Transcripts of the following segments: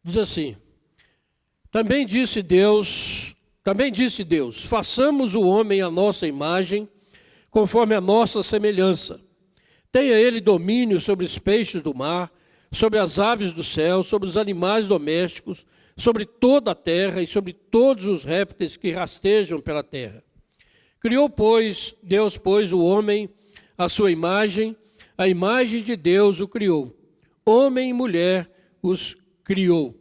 Diz assim: também disse Deus, façamos o homem à nossa imagem, conforme a nossa semelhança. Tenha ele domínio sobre os peixes do mar, sobre as aves do céu, sobre os animais domésticos, sobre toda a terra e sobre todos os répteis que rastejam pela terra. Criou, Deus, o homem à sua imagem, a imagem de Deus o criou. Homem e mulher os criou.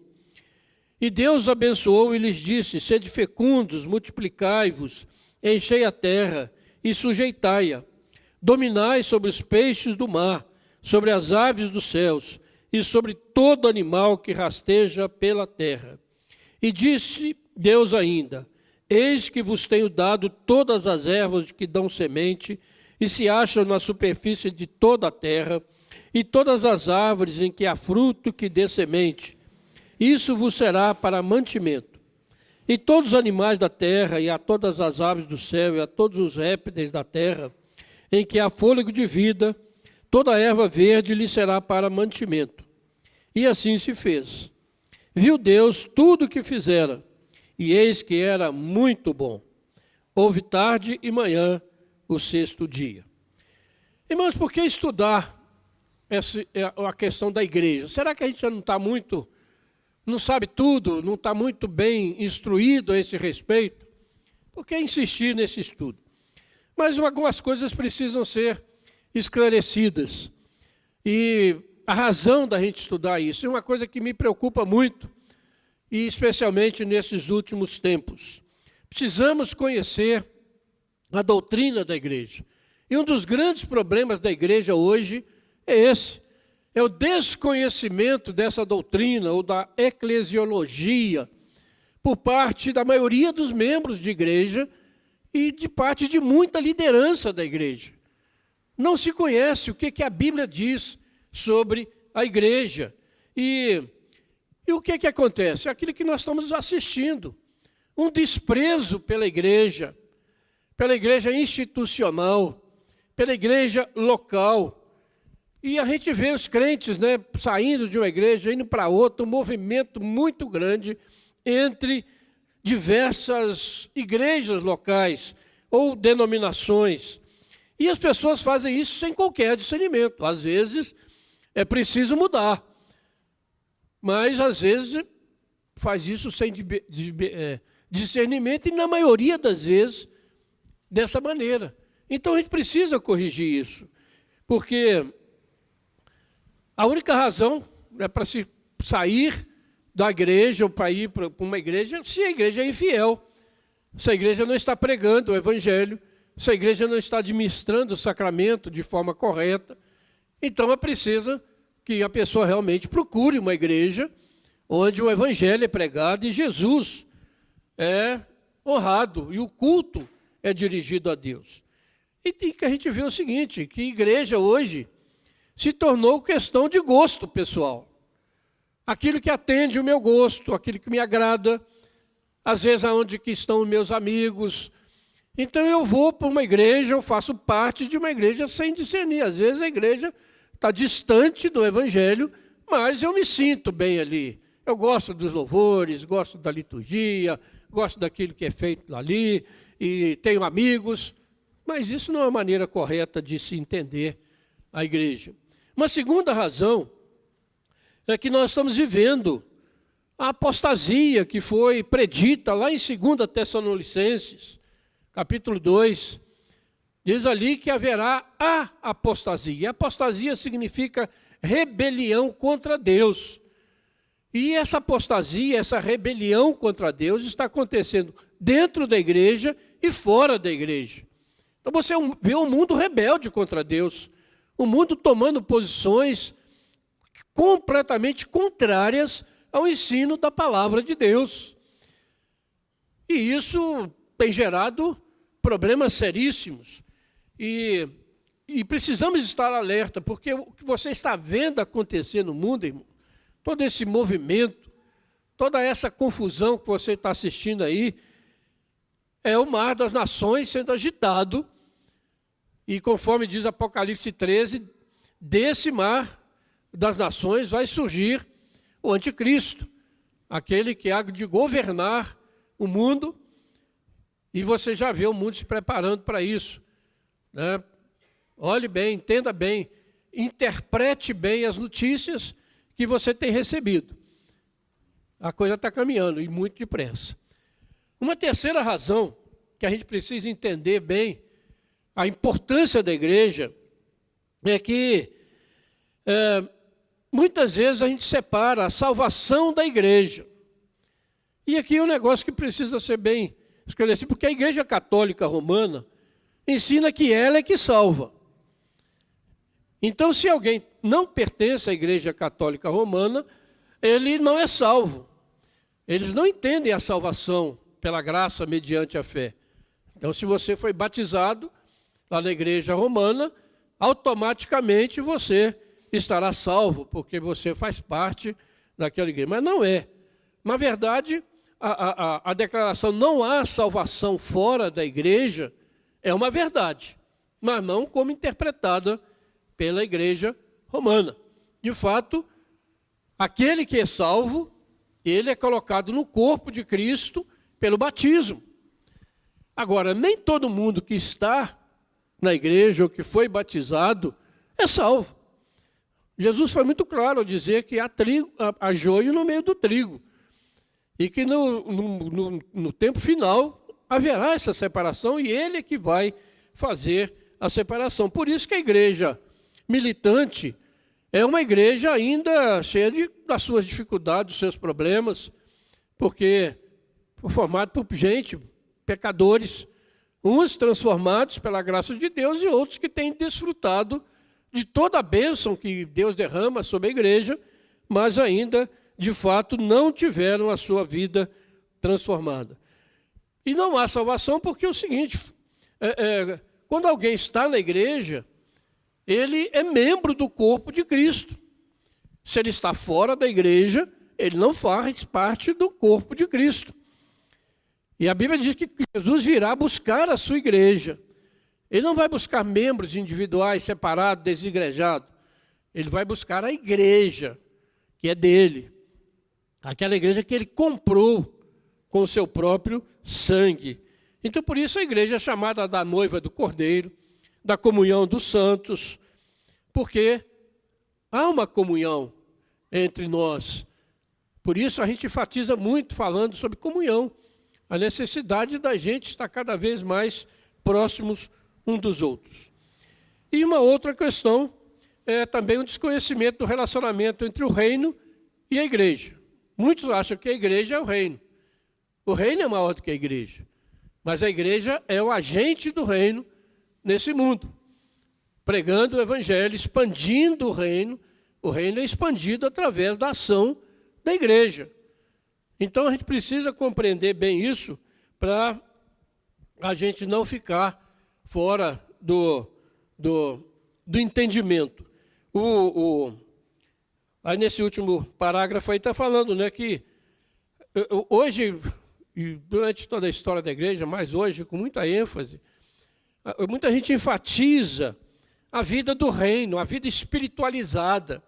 E Deus abençoou e lhes disse: sede fecundos, multiplicai-vos, enchei a terra e sujeitai-a. Dominai sobre os peixes do mar, sobre as aves dos céus e sobre todo animal que rasteja pela terra. E disse Deus ainda: eis que vos tenho dado todas as ervas que dão semente e se acham na superfície de toda a terra, e todas as árvores em que há fruto que dê semente. Isso vos será para mantimento. E todos os animais da terra, e a todas as aves do céu, e a todos os répteis da terra, em que há fôlego de vida, toda a erva verde lhe será para mantimento. E assim se fez. Viu Deus tudo o que fizera, e eis que era muito bom. Houve tarde e manhã o sexto dia. Irmãos, por que estudar a questão da igreja? Será que a gente já não sabe tudo, não está muito bem instruído a esse respeito? Por que insistir nesse estudo? Mas algumas coisas precisam ser esclarecidas. E a razão da gente estudar isso é uma coisa que me preocupa muito, e especialmente nesses últimos tempos. Precisamos conhecer a doutrina da igreja. E um dos grandes problemas da igreja hoje é esse. É o desconhecimento dessa doutrina ou da eclesiologia por parte da maioria dos membros de igreja e de parte de muita liderança da igreja. Não se conhece o que a Bíblia diz sobre a igreja. E o que acontece? Aquilo que nós estamos assistindo. Um desprezo pela igreja institucional, pela igreja local. E a gente vê os crentes, saindo de uma igreja, indo para outra, um movimento muito grande entre diversas igrejas locais ou denominações. E as pessoas fazem isso sem qualquer discernimento. Às vezes é preciso mudar, mas às vezes faz isso sem discernimento e na maioria das vezes dessa maneira. Então a gente precisa corrigir isso, porque a única razão para se sair da igreja ou para ir para uma igreja, se a igreja é infiel, se a igreja não está pregando o evangelho, se a igreja não está administrando o sacramento de forma correta, então é preciso que a pessoa realmente procure uma igreja onde o evangelho é pregado e Jesus é honrado e o culto é dirigido a Deus. E que a gente vê o seguinte, que a igreja hoje se tornou questão de gosto pessoal. Aquilo que atende o meu gosto, aquilo que me agrada, às vezes aonde que estão os meus amigos. Então eu vou para uma igreja, eu faço parte de uma igreja sem discernir. Às vezes a igreja está distante do evangelho, mas eu me sinto bem ali. Eu gosto dos louvores, gosto da liturgia, gosto daquilo que é feito ali, e tenho amigos, mas isso não é a maneira correta de se entender a igreja. Uma segunda razão é que nós estamos vivendo a apostasia que foi predita lá em 2 Tessalonicenses, capítulo 2, diz ali que haverá a apostasia. Apostasia significa rebelião contra Deus. E essa apostasia, essa rebelião contra Deus está acontecendo dentro da igreja e fora da igreja. Então você vê um mundo rebelde contra Deus, um mundo tomando posições completamente contrárias ao ensino da palavra de Deus. E isso tem gerado problemas seríssimos. E precisamos estar alerta, porque o que você está vendo acontecer no mundo, irmão, todo esse movimento, toda essa confusão que você está assistindo aí, é o mar das nações sendo agitado. E conforme diz Apocalipse 13, desse mar das nações vai surgir o anticristo. aquele que há de governar o mundo, e você já vê o mundo se preparando para isso, né? Olhe bem, entenda bem, interprete bem as notícias que você tem recebido. A coisa está caminhando, e muito depressa. Uma terceira razão que a gente precisa entender bem a importância da igreja é que muitas vezes a gente separa a salvação da igreja. E aqui é um negócio que precisa ser bem esclarecido, porque a Igreja Católica Romana ensina que ela é que salva. Então, se alguém não pertence à Igreja Católica Romana, ele não é salvo. Eles não entendem a salvação pela graça mediante a fé. Então, se você foi batizado lá na Igreja Romana, automaticamente você estará salvo, porque você faz parte daquela igreja. Mas não é. Na verdade, a declaração não há salvação fora da igreja é uma verdade, mas não como interpretada pela Igreja Romana. De fato, aquele que é salvo, ele é colocado no corpo de Cristo pelo batismo. Agora, nem todo mundo que está na igreja ou que foi batizado é salvo. Jesus foi muito claro ao dizer que há joio no meio do trigo. E que no tempo final haverá essa separação e ele é que vai fazer a separação. Por isso que a igreja militante é uma igreja ainda cheia das suas dificuldades, dos seus problemas, porque foi formada por gente, pecadores, uns transformados pela graça de Deus e outros que têm desfrutado de toda a bênção que Deus derrama sobre a igreja, mas ainda, de fato, não tiveram a sua vida transformada. E não há salvação porque é o seguinte, quando alguém está na igreja, ele é membro do corpo de Cristo. Se ele está fora da igreja, ele não faz parte do corpo de Cristo. E a Bíblia diz que Jesus virá buscar a sua igreja. Ele não vai buscar membros individuais, separados, desigrejados. Ele vai buscar a igreja, que é dele. Aquela igreja que ele comprou com o seu próprio sangue. Então, por isso, a igreja é chamada da noiva do Cordeiro, da comunhão dos santos, porque há uma comunhão entre nós. Por isso, a gente enfatiza muito falando sobre comunhão, a necessidade da gente estar cada vez mais próximos um dos outros. E uma outra questão é também o desconhecimento do relacionamento entre o reino e a igreja. Muitos acham que a igreja é o reino. O reino é maior do que a igreja. Mas a igreja é o agente do reino nesse mundo. Pregando o evangelho, expandindo o reino. O reino é expandido através da ação da igreja. Então a gente precisa compreender bem isso para a gente não ficar fora do entendimento. Aí nesse último parágrafo aí está falando, né, que hoje, e durante toda a história da igreja, mas hoje com muita ênfase, muita gente enfatiza a vida do reino, a vida espiritualizada,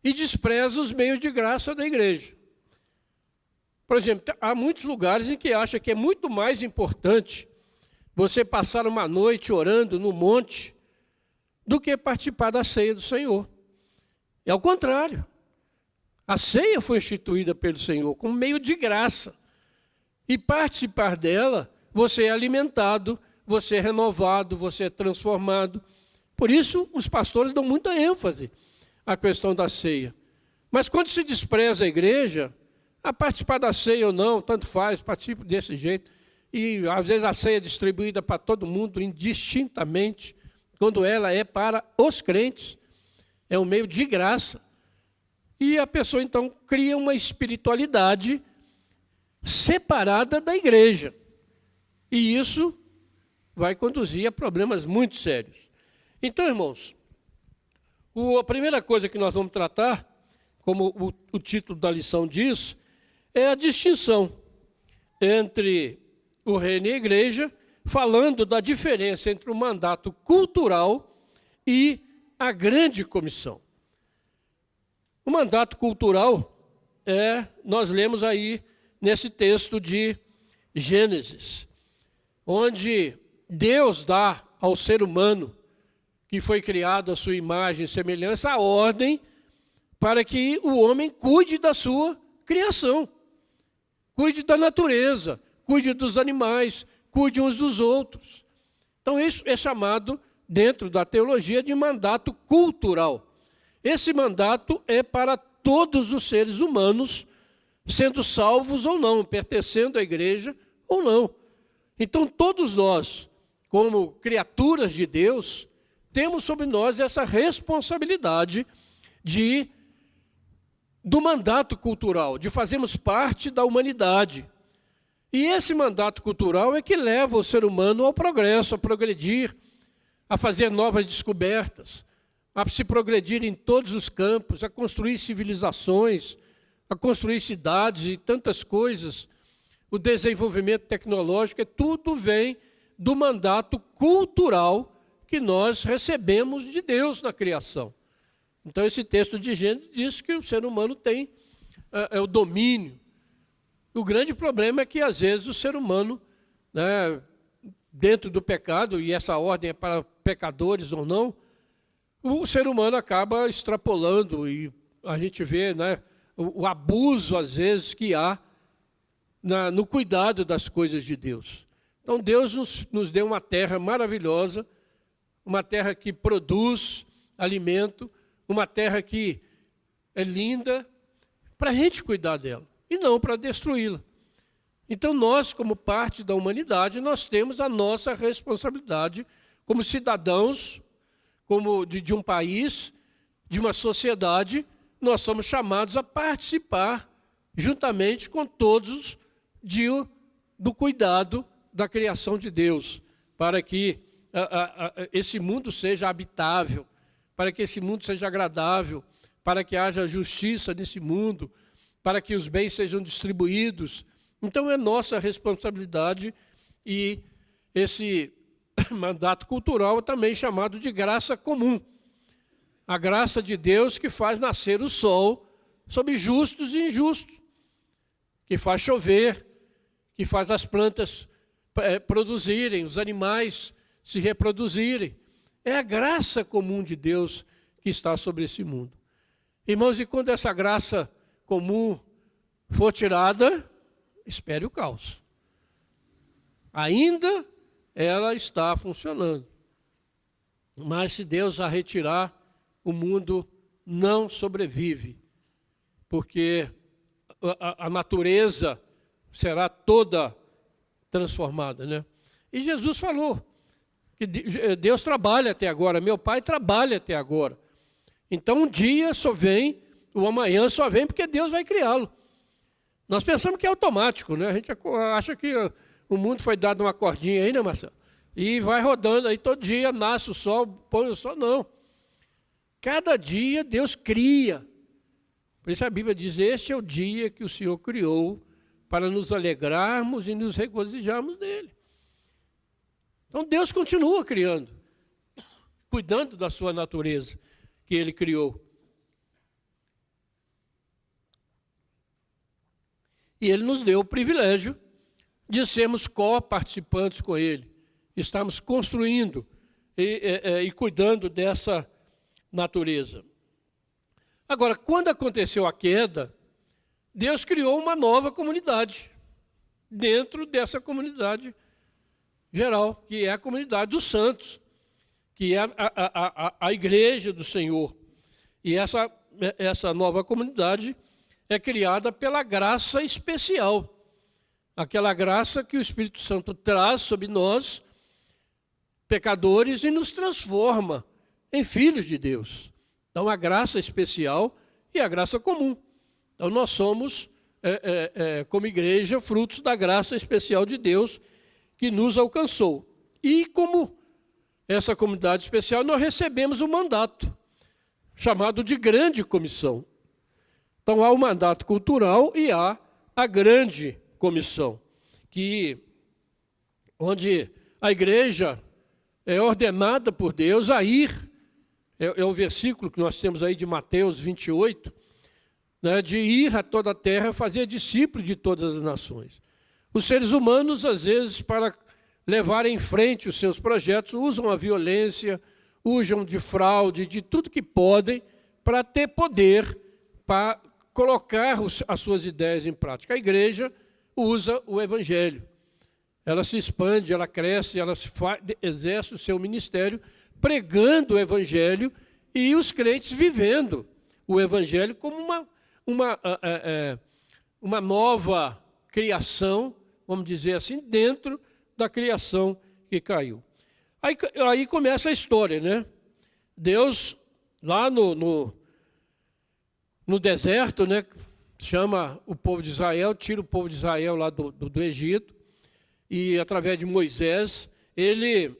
e despreza os meios de graça da igreja. Por exemplo, há muitos lugares em que acha que é muito mais importante você passar uma noite orando no monte do que participar da ceia do Senhor. É ao contrário. A ceia foi instituída pelo Senhor como meio de graça. E participar dela, você é alimentado, você é renovado, você é transformado. Por isso, os pastores dão muita ênfase à questão da ceia. Mas quando se despreza a igreja, a participar da ceia ou não, tanto faz, participo desse jeito. E às vezes a ceia é distribuída para todo mundo indistintamente, quando ela é para os crentes, é um meio de graça. E a pessoa então cria uma espiritualidade separada da igreja. E isso vai conduzir a problemas muito sérios. Então, irmãos, a primeira coisa que nós vamos tratar, como o título da lição diz, é a distinção entre o reino e a igreja, falando da diferença entre o mandato cultural e a grande comissão. O mandato cultural nós lemos aí nesse texto de Gênesis, onde Deus dá ao ser humano, que foi criado à sua imagem e semelhança, a ordem para que o homem cuide da sua criação, cuide da natureza, cuide dos animais, cuide uns dos outros. Então isso é chamado, dentro da teologia, de mandato cultural. Esse mandato é para todos os seres humanos, sendo salvos ou não, pertencendo à igreja ou não. Então todos nós, como criaturas de Deus, temos sobre nós essa responsabilidade do mandato cultural, de fazermos parte da humanidade. E esse mandato cultural é que leva o ser humano ao progresso, a progredir, a fazer novas descobertas, a se progredir em todos os campos, a construir civilizações, a construir cidades e tantas coisas. O desenvolvimento tecnológico, tudo vem do mandato cultural que nós recebemos de Deus na criação. Então esse texto de Gênesis diz que o ser humano tem o domínio. O grande problema é que às vezes o ser humano, né, dentro do pecado, e essa ordem é para pecadores ou não, o ser humano acaba extrapolando, e a gente vê, né, o abuso às vezes que há no cuidado das coisas de Deus. Então Deus nos deu uma terra maravilhosa, uma terra que produz alimento, uma terra que é linda, para a gente cuidar dela, e não para destruí-la. Então nós, como parte da humanidade, nós temos a nossa responsabilidade como cidadãos, como de um país, de uma sociedade, nós somos chamados a participar, juntamente com todos, do cuidado da criação de Deus, para que esse mundo seja habitável, para que esse mundo seja agradável, para que haja justiça nesse mundo, para que os bens sejam distribuídos. Então é nossa responsabilidade, e esse mandato cultural é também chamado de graça comum. A graça de Deus que faz nascer o sol sobre justos e injustos, que faz chover, que faz as plantas produzirem, os animais se reproduzirem. É a graça comum de Deus que está sobre esse mundo. Irmãos, e quando essa graça comum for tirada, espere o caos. Ainda ela está funcionando. Mas se Deus a retirar, o mundo não sobrevive, porque a natureza será toda transformada, né? E Jesus falou que Deus trabalha até agora, meu Pai trabalha até agora. Então um dia só vem, o amanhã só vem porque Deus vai criá-lo. Nós pensamos que é automático, né? A gente acha que o mundo foi dado uma cordinha aí, né, Marcelo? E vai rodando aí, todo dia nasce o sol, põe o sol, não. Cada dia Deus cria. Por isso a Bíblia diz, este é o dia que o Senhor criou para nos alegrarmos e nos regozijarmos dele. Então Deus continua criando, cuidando da sua natureza que ele criou. E ele nos deu o privilégio de sermos co-participantes com ele. Estamos construindo e cuidando dessa natureza. Agora, quando aconteceu a queda, Deus criou uma nova comunidade, dentro dessa comunidade geral, que é a comunidade dos santos, que é a igreja do Senhor. E essa nova comunidade é criada pela graça especial, aquela graça que o Espírito Santo traz sobre nós, pecadores, e nos transforma em filhos de Deus. Então, a graça especial e a graça comum. Então, nós somos, como igreja, frutos da graça especial de Deus que nos alcançou. E como essa comunidade especial, nós recebemos um mandato, chamado de grande comissão. Então, há o mandato cultural e há a grande comissão, onde a igreja é ordenada por Deus a ir. É o versículo que nós temos aí de Mateus 28, né, de ir a toda a terra, fazer discípulo de todas as nações. Os seres humanos, às vezes, para levar em frente os seus projetos, usam a violência, usam de fraude, de tudo que podem, para ter poder, para colocar as suas ideias em prática. A igreja usa o evangelho. Ela se expande, ela cresce, ela exerce o seu ministério pregando o evangelho e os crentes vivendo o evangelho como uma nova criação, vamos dizer assim, dentro da criação que caiu. Aí começa a história, né? Deus, lá no deserto, né, chama o povo de Israel, tira o povo de Israel lá do Egito, e através de Moisés, ele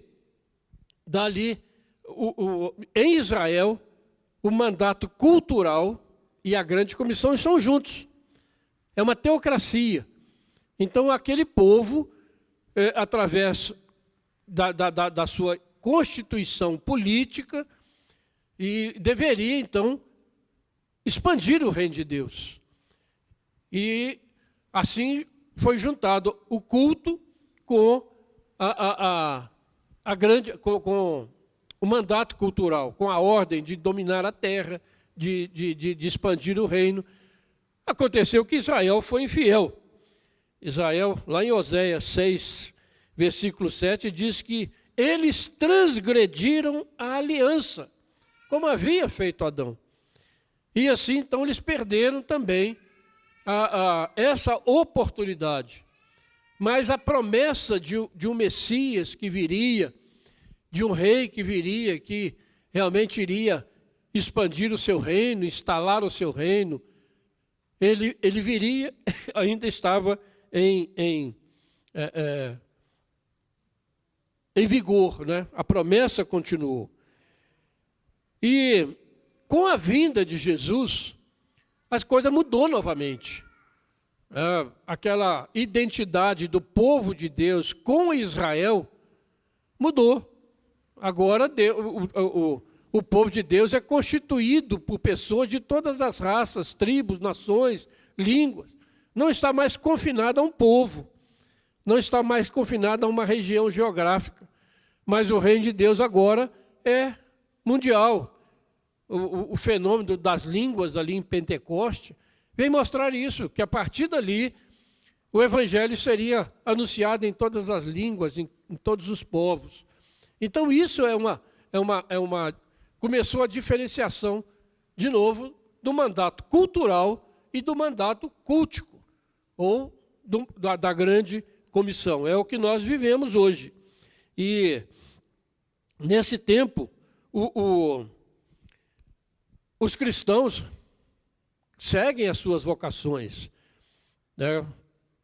dá ali, em Israel, o mandato cultural e a grande comissão estão juntos. É uma teocracia. Então, aquele povo, através da sua constituição política, e deveria, então, expandir o reino de Deus. E assim foi juntado o culto com com o mandato cultural, com a ordem de dominar a terra, de expandir o reino. Aconteceu que Israel foi infiel. Israel, lá em Oséias 6, versículo 7, diz que eles transgrediram a aliança, como havia feito Adão. E assim, então, eles perderam também essa oportunidade. Mas a promessa de um Messias que viria, de um rei que viria, que realmente iria expandir o seu reino, instalar o seu reino, ele viria, ainda estava em vigor, né? A promessa continuou. E com a vinda de Jesus, as coisas mudou novamente. Aquela identidade do povo de Deus com Israel mudou. Agora o povo de Deus é constituído por pessoas de todas as raças, tribos, nações, línguas. Não está mais confinado a um povo, não está mais confinado a uma região geográfica, mas o reino de Deus agora é mundial. O fenômeno das línguas ali em Pentecoste vem mostrar isso, que a partir dali o evangelho seria anunciado em todas as línguas, em todos os povos. Então isso começou a diferenciação, de novo, do mandato cultural e do mandato cultico, ou da grande comissão. É o que nós vivemos hoje. E nesse tempo, os cristãos seguem as suas vocações, né?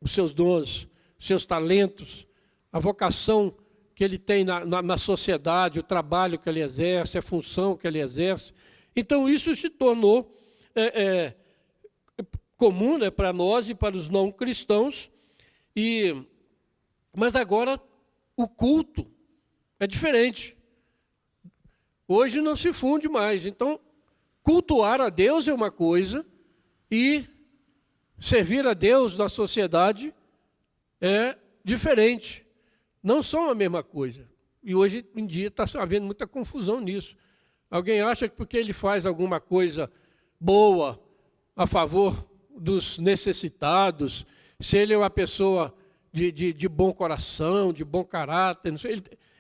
Os seus dons, os seus talentos, a vocação que ele tem na sociedade, o trabalho que ele exerce, a função que ele exerce. Então, isso se tornou comum, né, para nós e para os não cristãos. Mas agora o culto é diferente. Hoje não se funde mais. Então, cultuar a Deus é uma coisa e servir a Deus na sociedade é diferente. Não são a mesma coisa. E hoje em dia está havendo muita confusão nisso. Alguém acha que porque ele faz alguma coisa boa a favor dos necessitados, se ele é uma pessoa de bom coração, de bom caráter, não sei,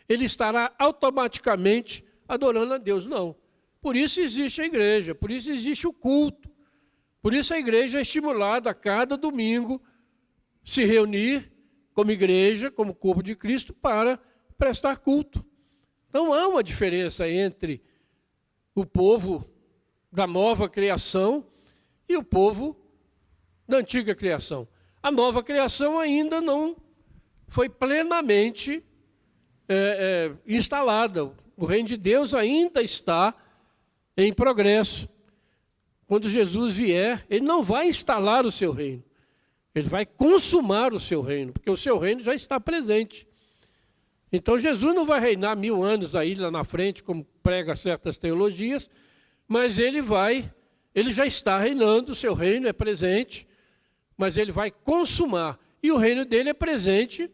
ele estará automaticamente adorando a Deus. Não. Por isso existe a igreja, por isso existe o culto. Por isso a igreja é estimulada a cada domingo se reunir como igreja, como corpo de Cristo, para prestar culto. Não há uma diferença entre o povo da nova criação e o povo da antiga criação. A nova criação ainda não foi plenamente instalada. O reino de Deus ainda está em progresso. Quando Jesus vier, ele não vai instalar o seu reino. Ele vai consumar o seu reino, porque o seu reino já está presente. Então Jesus não vai reinar 1000 anos aí lá na frente, como prega certas teologias, mas ele vai Ele já está reinando, o seu reino é presente, mas ele vai consumar. E o reino dele é presente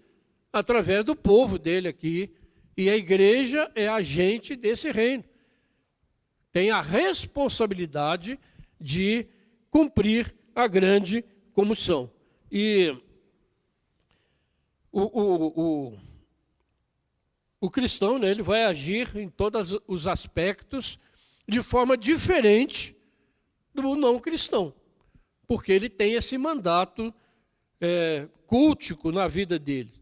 através do povo dele aqui. E a igreja é agente desse reino. Tem a responsabilidade de cumprir a grande comissão. E o cristão, né, ele vai agir em todos os aspectos de forma diferente do não cristão, porque ele tem esse mandato cultico na vida dele.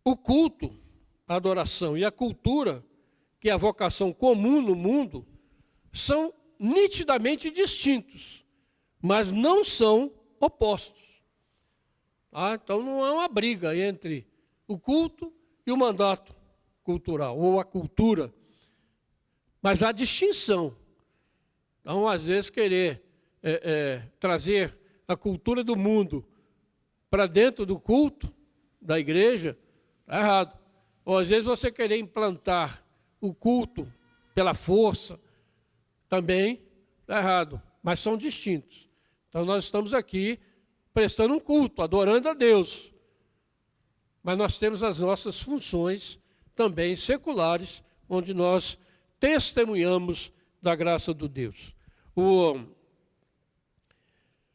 O culto, a adoração e a cultura, que é a vocação comum no mundo, são nitidamente distintos, mas não são opostos. Então não há uma briga entre o culto e o mandato cultural, ou a cultura, mas há distinção. Então, às vezes, querer trazer a cultura do mundo para dentro do culto da igreja, está errado. Ou às vezes você querer implantar o culto pela força, também está errado, mas são distintos. Então nós estamos aqui prestando um culto, adorando a Deus. Mas nós temos as nossas funções também seculares, onde nós testemunhamos da graça do Deus.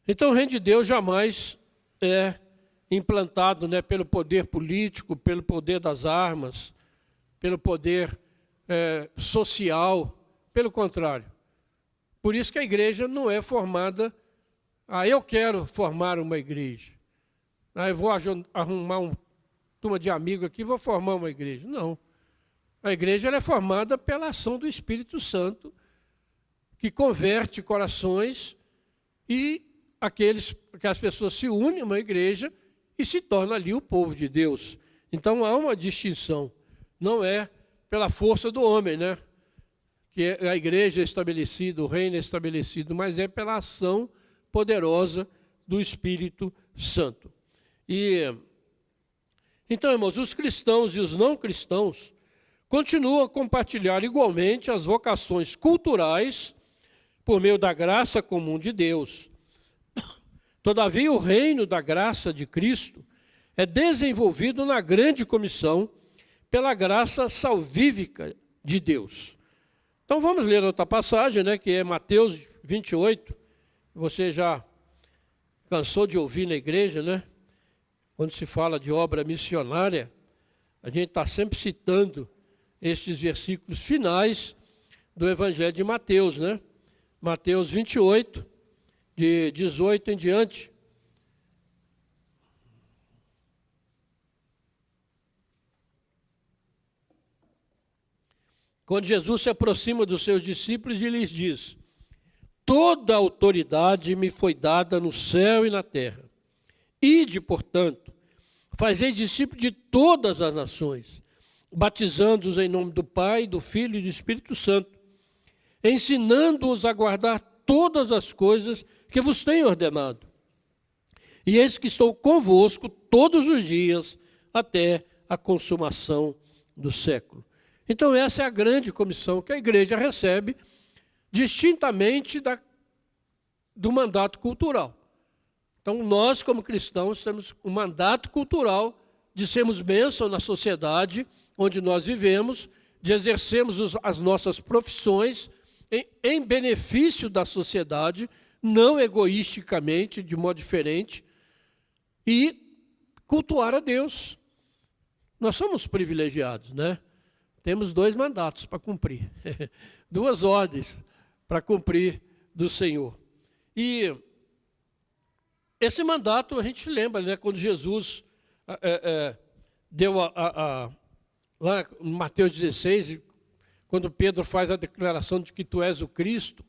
Então o reino de Deus jamais é implantado, né, pelo poder político, pelo poder das armas, pelo poder social, pelo contrário. Por isso que a igreja não é formada, eu quero formar uma igreja. Eu vou arrumar uma turma de amigos aqui e vou formar uma igreja. Não. A igreja ela é formada pela ação do Espírito Santo, que converte corações e que as pessoas se unem a uma igreja e se tornam ali o povo de Deus. Então há uma distinção. Não é pela força do homem, né? Que a igreja é estabelecida, o reino é estabelecido, mas é pela ação poderosa do Espírito Santo. Então, irmãos, os cristãos e os não cristãos continuam a compartilhar igualmente as vocações culturais por meio da graça comum de Deus. Todavia, o reino da graça de Cristo é desenvolvido na grande comissão pela graça salvífica de Deus. Então vamos ler outra passagem, né, que é Mateus 28. Você já cansou de ouvir na igreja, né? Quando se fala de obra missionária, a gente está sempre citando estes versículos finais do Evangelho de Mateus, né? Mateus 28, de 18 em diante. Quando Jesus se aproxima dos seus discípulos e lhes diz: toda a autoridade me foi dada no céu e na terra. Ide, portanto, fazei discípulos de todas as nações, batizando-os em nome do Pai, do Filho e do Espírito Santo, ensinando-os a guardar todas as coisas que vos tenho ordenado. E eis que estou convosco todos os dias, até a consumação do século. Então essa é a grande comissão que a igreja recebe, distintamente do mandato cultural. Então nós, como cristãos, temos um mandato cultural de sermos bênção na sociedade onde nós vivemos, de exercermos as nossas profissões em benefício da sociedade, não egoisticamente, de modo diferente, e cultuar a Deus. Nós somos privilegiados, né? Temos 2 mandatos para cumprir, 2 ordens para cumprir do Senhor. E esse mandato a gente lembra, né, quando Jesus deu lá em Mateus 16, quando Pedro faz a declaração de que tu és o Cristo,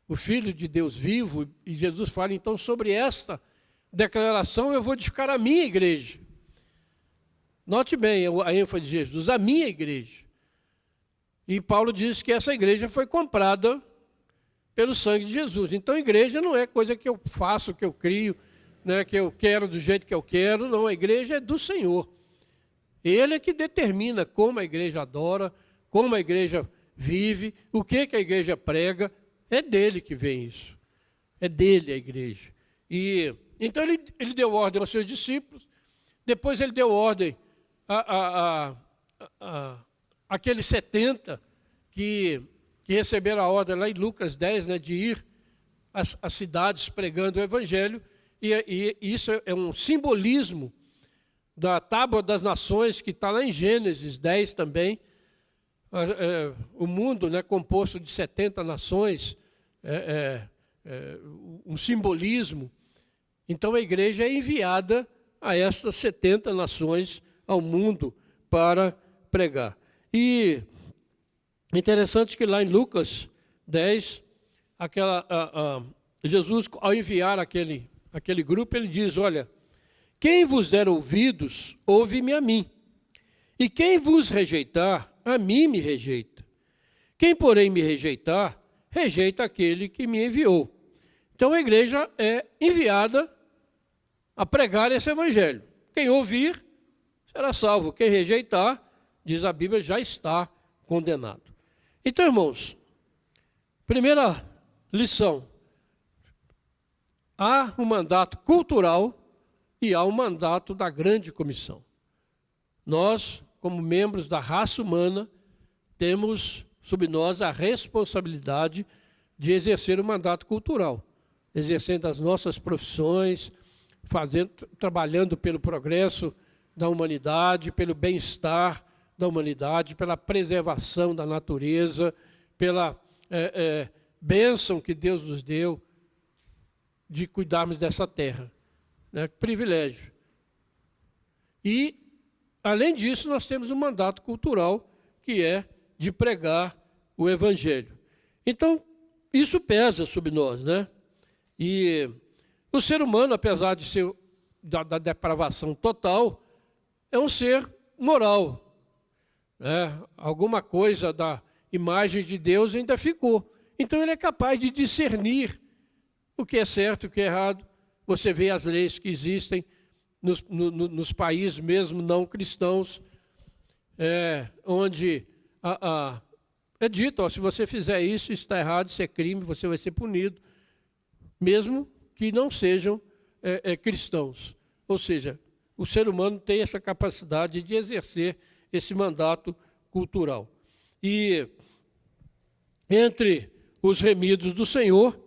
o Filho de Deus vivo, e Jesus fala, então, sobre esta declaração eu vou edificar a minha igreja. Note bem a ênfase de Jesus, a minha igreja. E Paulo diz que essa igreja foi comprada pelo sangue de Jesus. Então a igreja não é coisa que eu faço, que eu crio, né, que eu quero do jeito que eu quero. Não, a igreja é do Senhor. Ele é que determina como a igreja adora, como a igreja vive, o que a igreja prega, é dele que vem isso. É dele a igreja. E então ele deu ordem aos seus discípulos, depois ele deu ordem àqueles 70 que receberam a ordem lá em Lucas 10, né, de ir às cidades pregando o evangelho, e isso é um simbolismo da tábua das nações, que está lá em Gênesis 10 também. O mundo, né, composto de 70 nações, um simbolismo. Então a igreja é enviada a essas 70 nações ao mundo para pregar. E interessante que lá em Lucas 10, Jesus, ao enviar aquele grupo, ele diz, olha, quem vos der ouvidos, ouve-me a mim. E quem vos rejeitar, a mim me rejeita. Quem, porém, me rejeitar, rejeita aquele que me enviou. Então a igreja é enviada a pregar esse evangelho. Quem ouvir, será salvo. Quem rejeitar, diz a Bíblia, já está condenado. Então, irmãos, primeira lição. Há um mandato cultural e há um mandato da grande comissão. Nós, como membros da raça humana, temos sobre nós a responsabilidade de exercer o mandato cultural, exercendo as nossas profissões, trabalhando pelo progresso da humanidade, pelo bem-estar da humanidade, pela preservação da natureza, pela bênção que Deus nos deu de cuidarmos dessa terra. Né? Privilégio. E, além disso, nós temos um mandato cultural, que é de pregar o evangelho. Então, isso pesa sobre nós, né? E o ser humano, apesar de ser da depravação total, é um ser moral. Né? Alguma coisa da imagem de Deus ainda ficou. Então ele é capaz de discernir o que é certo e o que é errado. Você vê as leis que existem nos países mesmo não cristãos, onde é dito, ó, se você fizer isso está errado, isso é crime, você vai ser punido, mesmo que não sejam cristãos. Ou seja, o ser humano tem essa capacidade de exercer esse mandato cultural. E entre os remidos do Senhor,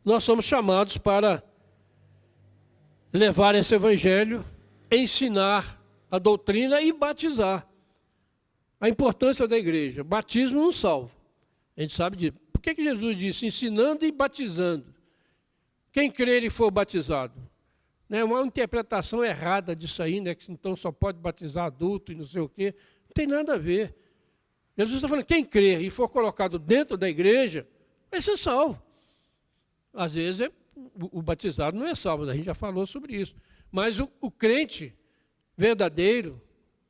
nós somos chamados para levar esse evangelho, ensinar a doutrina e batizar. A importância da igreja. Batismo não salva. A gente sabe disso. Por que Jesus disse ensinando e batizando? Quem crer e for batizado. Né? Uma interpretação errada disso aí, né? Que então só pode batizar adulto e não sei o quê. Não tem nada a ver. Jesus está falando, quem crer e for colocado dentro da igreja, vai ser salvo. Às vezes o batizado não é salvo, a gente já falou sobre isso. Mas o crente verdadeiro,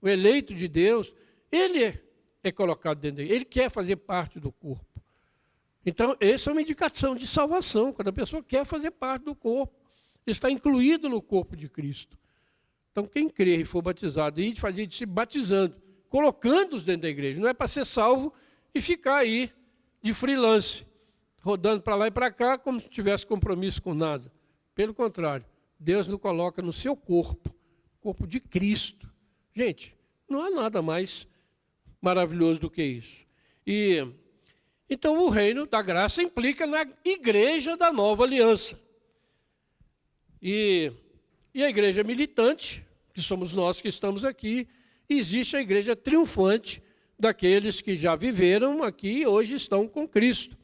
o eleito de Deus, ele é colocado dentro dele, ele quer fazer parte do corpo. Então, essa é uma indicação de salvação, quando a pessoa quer fazer parte do corpo, está incluído no corpo de Cristo. Então, quem crer e for batizado, e fazer de se batizando, colocando-os dentro da igreja, não é para ser salvo e ficar aí de freelance, rodando para lá e para cá, como se tivesse compromisso com nada. Pelo contrário, Deus nos coloca no seu corpo, corpo de Cristo. Gente, não há nada mais maravilhoso do que isso. E então o reino da graça implica na igreja da nova aliança. E a igreja militante, que somos nós que estamos aqui, e existe a igreja triunfante daqueles que já viveram aqui e hoje estão com Cristo.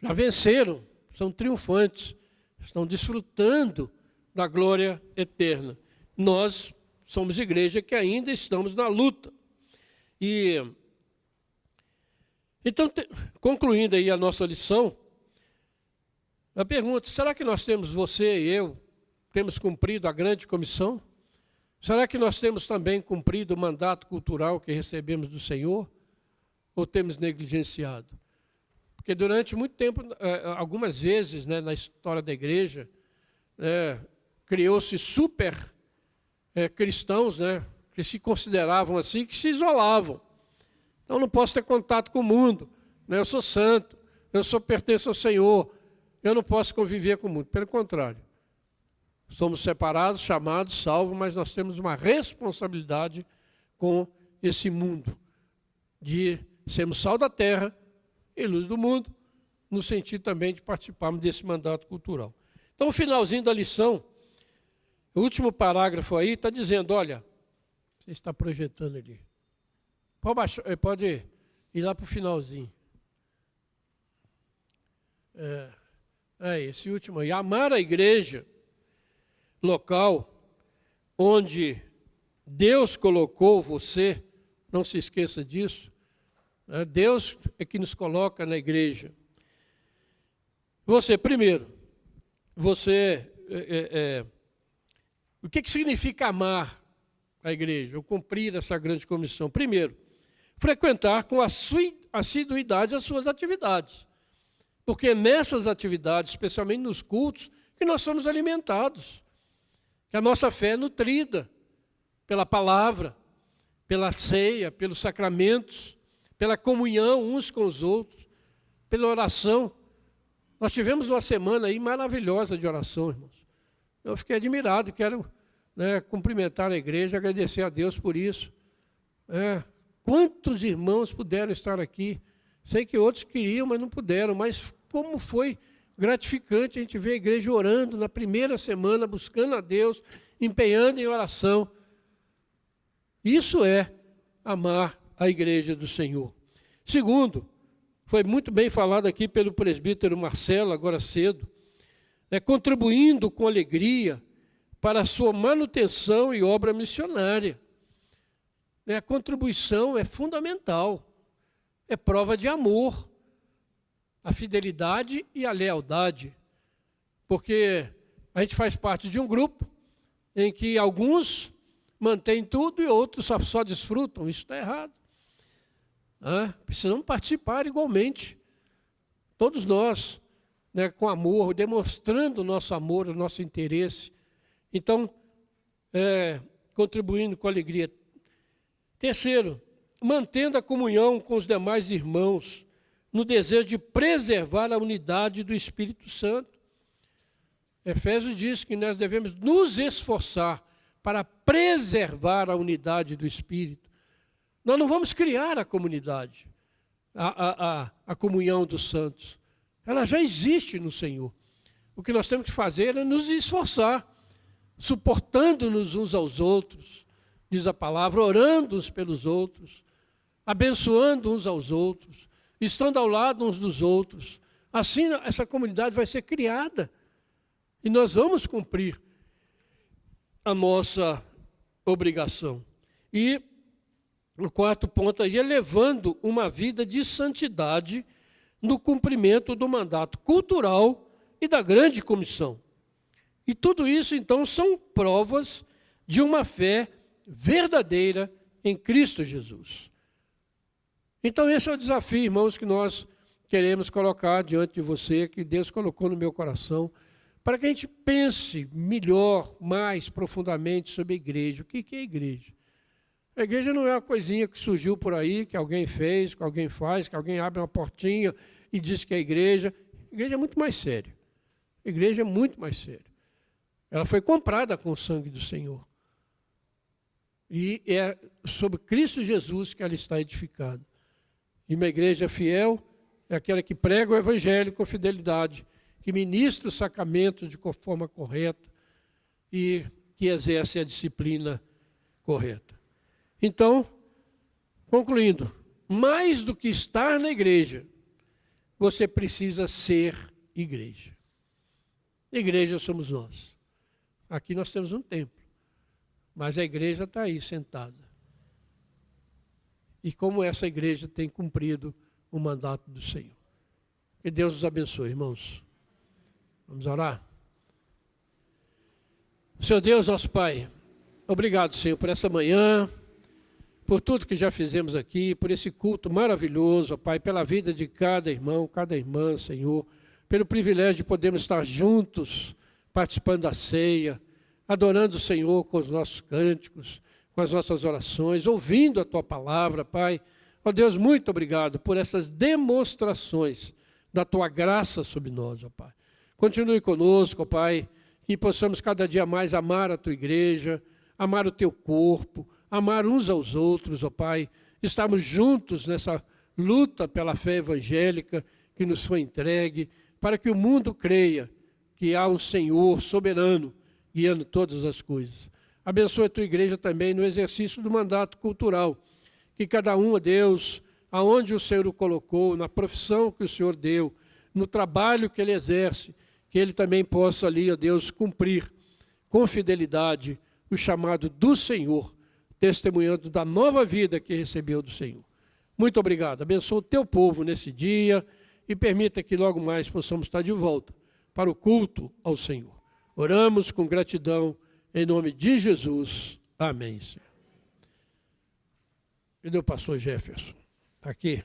Já venceram, são triunfantes, estão desfrutando da glória eterna. Nós somos igreja que ainda estamos na luta. E então, concluindo aí a nossa lição, a pergunta, será que nós temos, você e eu, temos cumprido a grande comissão? Será que nós temos também cumprido o mandato cultural que recebemos do Senhor? Ou temos negligenciado? Porque durante muito tempo, algumas vezes, né, na história da igreja, criou-se super cristãos, né, que se consideravam assim, que se isolavam. Então, eu não posso ter contato com o mundo, né? Eu sou santo, pertenço ao Senhor, eu não posso conviver com o mundo. Pelo contrário, somos separados, chamados, salvos, mas nós temos uma responsabilidade com esse mundo, de sermos sal da terra e luz do mundo, no sentido também de participarmos desse mandato cultural. Então, o finalzinho da lição, o último parágrafo aí, está dizendo, olha, você está projetando ali, pode ir lá para o finalzinho. Esse último aí, amar a igreja local, onde Deus colocou você, não se esqueça disso, né? Deus é que nos coloca na igreja. Você, primeiro, o que significa amar a igreja, ou cumprir essa grande comissão? Primeiro, frequentar com assiduidade as suas atividades. Porque nessas atividades, especialmente nos cultos, que nós somos alimentados, que a nossa fé é nutrida pela palavra, pela ceia, pelos sacramentos, pela comunhão uns com os outros, pela oração. Nós tivemos uma semana aí maravilhosa de oração, irmãos. Eu fiquei admirado, quero cumprimentar a igreja, agradecer a Deus por isso. Quantos irmãos puderam estar aqui? Sei que outros queriam, mas não puderam, mas como foi gratificante a gente ver a igreja orando na primeira semana, buscando a Deus, empenhando em oração. Isso é amar a igreja do Senhor. Segundo, foi muito bem falado aqui pelo presbítero Marcelo, agora cedo, contribuindo com alegria para a sua manutenção e obra missionária. A contribuição é fundamental, é prova de amor, a fidelidade e a lealdade, porque a gente faz parte de um grupo em que alguns mantêm tudo e outros só desfrutam. Isso está errado. Precisamos participar igualmente, todos nós, com amor, demonstrando o nosso amor, o nosso interesse. Então, contribuindo com alegria. Terceiro, mantendo a comunhão com os demais irmãos, no desejo de preservar a unidade do Espírito Santo. Efésios diz que nós devemos nos esforçar para preservar a unidade do Espírito. Nós não vamos criar a comunidade, a comunhão dos santos. Ela já existe no Senhor. O que nós temos que fazer é nos esforçar, suportando-nos uns aos outros, diz a palavra, orando uns pelos outros, abençoando uns aos outros, estando ao lado uns dos outros. Assim, essa comunidade vai ser criada e nós vamos cumprir a nossa obrigação. E o quarto ponto aí é levando uma vida de santidade no cumprimento do mandato cultural e da grande comissão. E tudo isso, então, são provas de uma fé verdadeira em Cristo Jesus. Então, esse é o desafio, irmãos, que nós queremos colocar diante de você, que Deus colocou no meu coração, para que a gente pense melhor, mais profundamente sobre a igreja. O que é a igreja? A igreja não é uma coisinha que surgiu por aí, que alguém fez, que alguém faz, que alguém abre uma portinha e diz que é a igreja. A igreja é muito mais séria. A igreja é muito mais séria. Ela foi comprada com o sangue do Senhor. E é sobre Cristo Jesus que ela está edificada. E uma igreja fiel é aquela que prega o evangelho com fidelidade, que ministra os sacramentos de forma correta e que exerce a disciplina correta. Então, concluindo, mais do que estar na igreja, você precisa ser igreja. Igreja somos nós. Aqui nós temos um templo, mas a igreja está aí sentada. E como essa igreja tem cumprido o mandato do Senhor. Que Deus os abençoe, irmãos. Vamos orar? Senhor Deus, nosso Pai, obrigado, Senhor, por essa manhã, por tudo que já fizemos aqui, por esse culto maravilhoso, ó Pai, pela vida de cada irmão, cada irmã, Senhor, pelo privilégio de podermos estar juntos, participando da ceia, adorando o Senhor com os nossos cânticos, com as nossas orações, ouvindo a Tua palavra, Pai. Ó Deus, muito obrigado por essas demonstrações da tua graça sobre nós, ó Pai. Continue conosco, ó Pai, que possamos cada dia mais amar a tua igreja, amar o teu corpo, amar uns aos outros, ó Pai. Estamos juntos nessa luta pela fé evangélica que nos foi entregue, para que o mundo creia que há um Senhor soberano guiando todas as coisas. Abençoa a tua igreja também no exercício do mandato cultural, que cada um, ó Deus, aonde o Senhor o colocou, na profissão que o Senhor deu, no trabalho que ele exerce, que ele também possa ali, ó Deus, cumprir com fidelidade o chamado do Senhor, testemunhando da nova vida que recebeu do Senhor. Muito obrigado. Abençoa o teu povo nesse dia e permita que logo mais possamos estar de volta para o culto ao Senhor. Oramos com gratidão em nome de Jesus. Amém, Senhor. Cadê o pastor Jefferson? Está aqui?